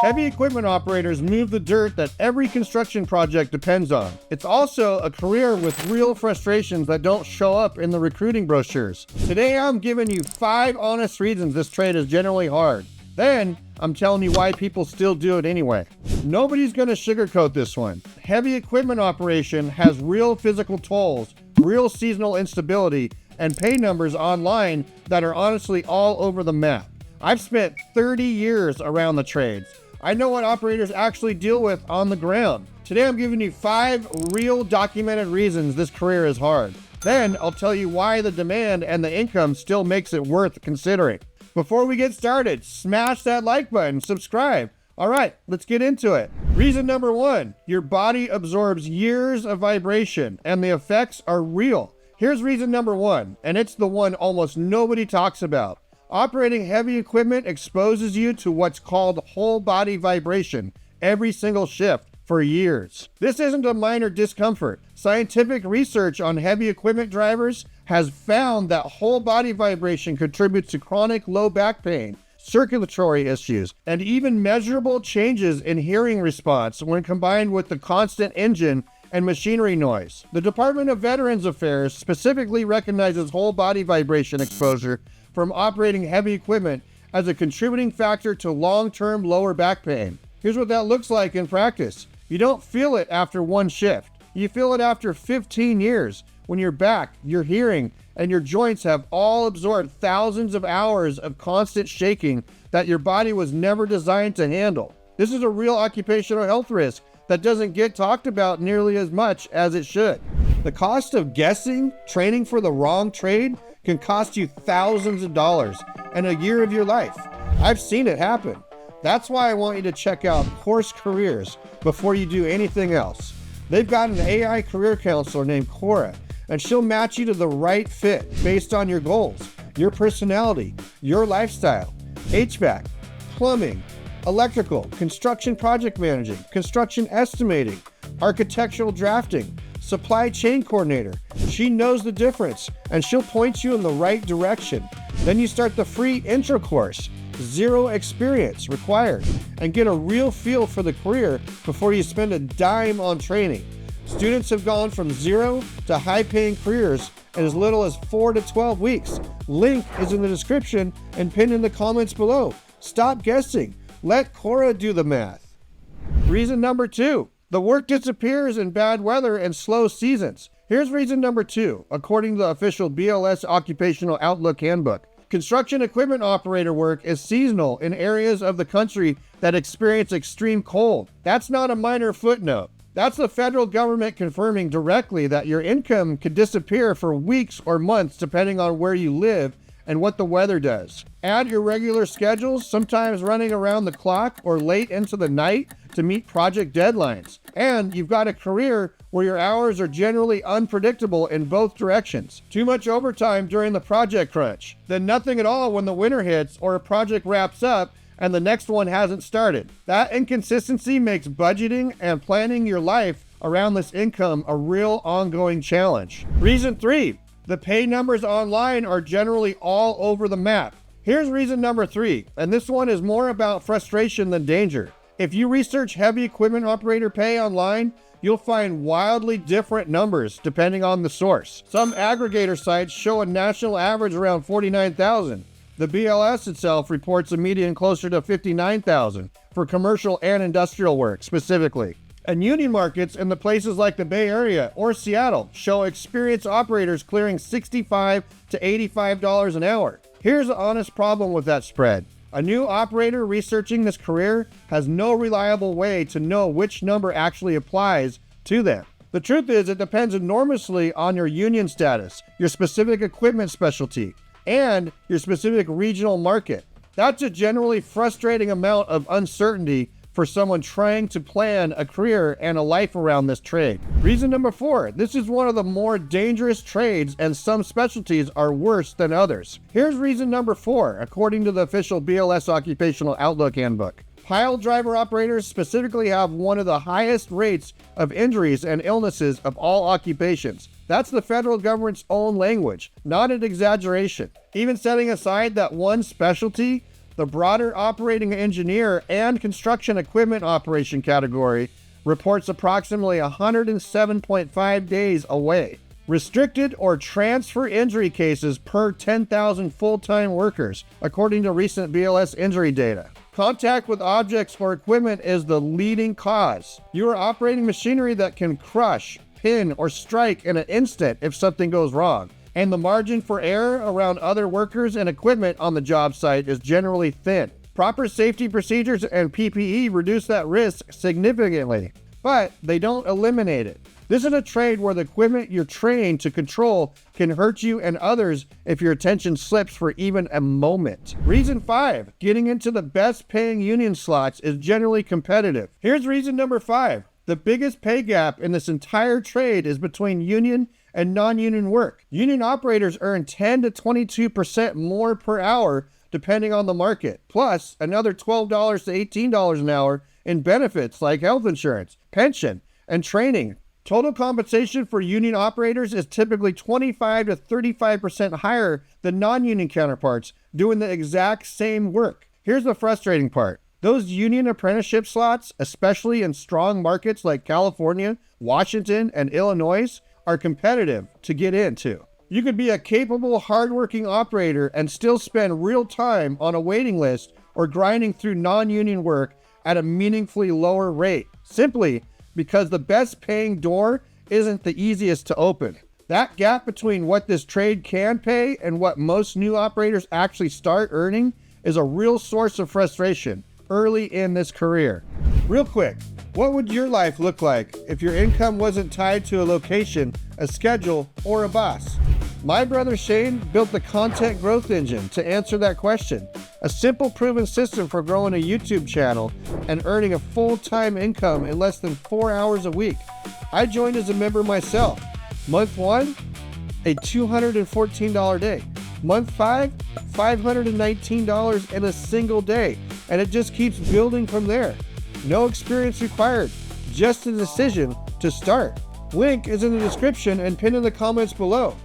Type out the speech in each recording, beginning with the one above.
Heavy equipment operators move the dirt that every construction project depends on. It's also a career with real frustrations that don't show up in the recruiting brochures. Today I'm giving you 5 honest reasons this trade is generally hard. Then I'm telling you why people still do it anyway. Nobody's going to sugarcoat this one. Heavy equipment operation has real physical tolls, real seasonal instability, and pay numbers online that are honestly all over the map. I've spent 30 years around the trades. I know what operators actually deal with on the ground. Today I'm giving you 5 real documented reasons this career is hard. Then I'll tell you why the demand and the income still makes it worth considering. Before we get started, smash that like button, subscribe. All right, let's get into it. Reason number 1, your body absorbs years of vibration and the effects are real. Here's reason number 1, and it's the one almost nobody talks about. Operating heavy equipment exposes you to what's called whole body vibration every single shift for years. This isn't a minor discomfort. Scientific research on heavy equipment drivers has found that whole body vibration contributes to chronic low back pain, circulatory issues, and even measurable changes in hearing response when combined with the constant engine and machinery noise. The Department of Veterans Affairs specifically recognizes whole body vibration exposure from operating heavy equipment as a contributing factor to long-term lower back pain. Here's what that looks like in practice. You don't feel it after one shift. You feel it after 15 years when your back, your hearing, and your joints have all absorbed thousands of hours of constant shaking that your body was never designed to handle. This is a real occupational health risk that doesn't get talked about nearly as much as it should. The cost of guessing, training for the wrong trade, can cost you thousands of dollars and a year of your life. I've seen it happen. That's why I want you to check out Course Careers before you do anything else. They've got an AI career counselor named Coura, and she'll match you to the right fit based on your goals, your personality, your lifestyle, HVAC, plumbing, electrical, construction project managing, construction estimating, architectural drafting, supply chain coordinator. She knows the difference and she'll point you in the right direction. Then you start the free intro course, 0 experience required, and get a real feel for the career before you spend a dime on training. Students have gone from 0 to high-paying careers in as little as 4 to 12 weeks. Link is in the description and pinned in the comments below. Stop guessing. Let Coura do the math. Reason number 2. The work disappears in bad weather and slow seasons. Here's reason number 2, according to the official BLS Occupational Outlook Handbook. Construction equipment operator work is seasonal in areas of the country that experience extreme cold. That's not a minor footnote. That's the federal government confirming directly that your income could disappear for weeks or months depending on where you live and what the weather does. Add irregular schedules, sometimes running around the clock or late into the night to meet project deadlines. And you've got a career where your hours are generally unpredictable in both directions. Too much overtime during the project crunch, then nothing at all when the winter hits or a project wraps up and the next one hasn't started. That inconsistency makes budgeting and planning your life around this income a real ongoing challenge. Reason 3. The pay numbers online are generally all over the map. Here's reason number 3, and this one is more about frustration than danger. If you research heavy equipment operator pay online, you'll find wildly different numbers depending on the source. Some aggregator sites show a national average around $49,000. The BLS itself reports a median closer to $59,000 for commercial and industrial work specifically. And union markets in the places like the Bay Area or Seattle show experienced operators clearing $65 to $85 an hour. Here's the honest problem with that spread. A new operator researching this career has no reliable way to know which number actually applies to them. The truth is, it depends enormously on your union status, your specific equipment specialty, and your specific regional market. That's a generally frustrating amount of uncertainty for someone trying to plan a career and a life around this trade. Reason number 4, this is one of the more dangerous trades and some specialties are worse than others. Here's reason number 4, according to the official BLS Occupational Outlook Handbook. Pile driver operators specifically have one of the highest rates of injuries and illnesses of all occupations. That's the federal government's own language, not an exaggeration. Even setting aside that one specialty, The broader operating engineer and construction equipment operation category reports approximately 107.5 days away. Restricted or transfer injury cases per 10,000 full-time workers, according to recent BLS injury data. Contact with objects or equipment is the leading cause. You are operating machinery that can crush, pin, or strike in an instant if something goes wrong. And the margin for error around other workers and equipment on the job site is generally thin. Proper safety procedures and PPE reduce that risk significantly, but they don't eliminate it. This is a trade where the equipment you're trained to control can hurt you and others if your attention slips for even a moment. Reason 5, getting into the best paying union slots is generally competitive. Here's reason number 5. The biggest pay gap in this entire trade is between union and non-union work. Union operators earn 10 to 22% more per hour depending on the market, plus another $12 to $18 an hour in benefits like health insurance, pension, and training. Total compensation for union operators is typically 25 to 35% higher than non-union counterparts doing the exact same work. Here's the frustrating part. Those union apprenticeship slots, especially in strong markets like California, Washington, and Illinois, are competitive to get into. You could be a capable, hardworking operator and still spend real time on a waiting list or grinding through non-union work at a meaningfully lower rate, simply because the best paying door isn't the easiest to open. That gap between what this trade can pay and what most new operators actually start earning is a real source of frustration early in this career. Real quick, what would your life look like if your income wasn't tied to a location, a schedule, or a boss? My brother Shane built the content growth engine to answer that question. A simple proven system for growing a YouTube channel and earning a full-time income in less than 4 hours a week. I joined as a member myself. Month 1, a $214 day. Month 5, $519 in a single day. And it just keeps building from there. No experience required, just a decision to start. Link is in the description and pinned in the comments below.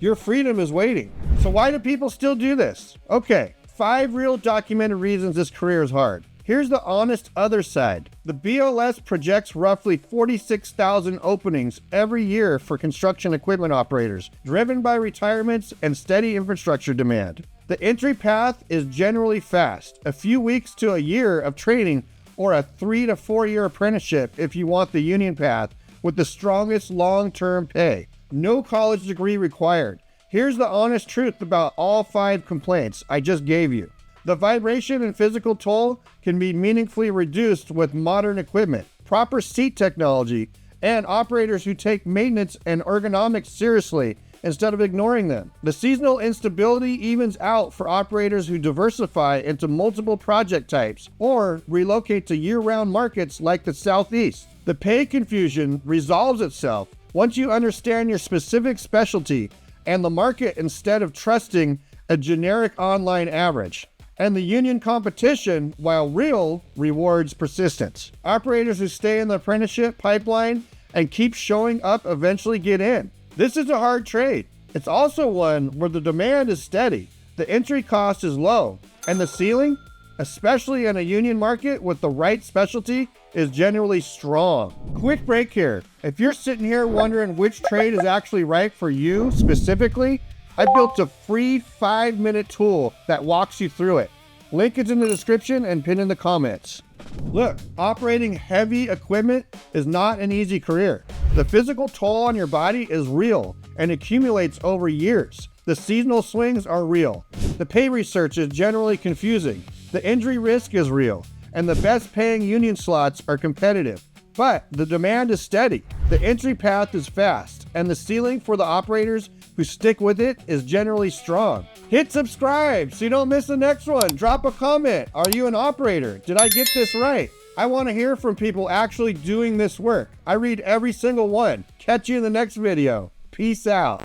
Your freedom is waiting. So why do people still do this? Okay, 5 real documented reasons this career is hard. Here's the honest other side. The BLS projects roughly 46,000 openings every year for construction equipment operators, driven by retirements and steady infrastructure demand. The entry path is generally fast, a few weeks to a year of training or a 3 to 4 year apprenticeship if you want the union path with the strongest long-term pay. No college degree required. Here's the honest truth about all 5 complaints I just gave you. The vibration and physical toll can be meaningfully reduced with modern equipment, proper seat technology, and operators who take maintenance and ergonomics seriously instead of ignoring them. The seasonal instability evens out for operators who diversify into multiple project types or relocate to year-round markets like the Southeast. The pay confusion resolves itself once you understand your specific specialty and the market instead of trusting a generic online average. And the union competition, while real, rewards persistence. Operators who stay in the apprenticeship pipeline and keep showing up eventually get in. This is a hard trade. It's also one where the demand is steady, the entry cost is low, and the ceiling, especially in a union market with the right specialty, is generally strong. Quick break here. If you're sitting here wondering which trade is actually right for you specifically, I built a free 5-minute tool that walks you through it. Link is in the description and pinned in the comments. Look, operating heavy equipment is not an easy career. The physical toll on your body is real and accumulates over years. The seasonal swings are real. The pay research is generally confusing. The injury risk is real, and the best paying union slots are competitive. But the demand is steady. The entry path is fast, and the ceiling for the operators who stick with it is generally strong. Hit subscribe so you don't miss the next one. Drop a comment. Are you an operator? Did I get this right? I want to hear from people actually doing this work. I read every single one. Catch you in the next video. Peace out.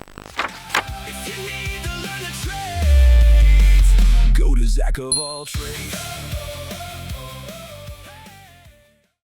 If you need to learn a trade, go to Jack of all trades.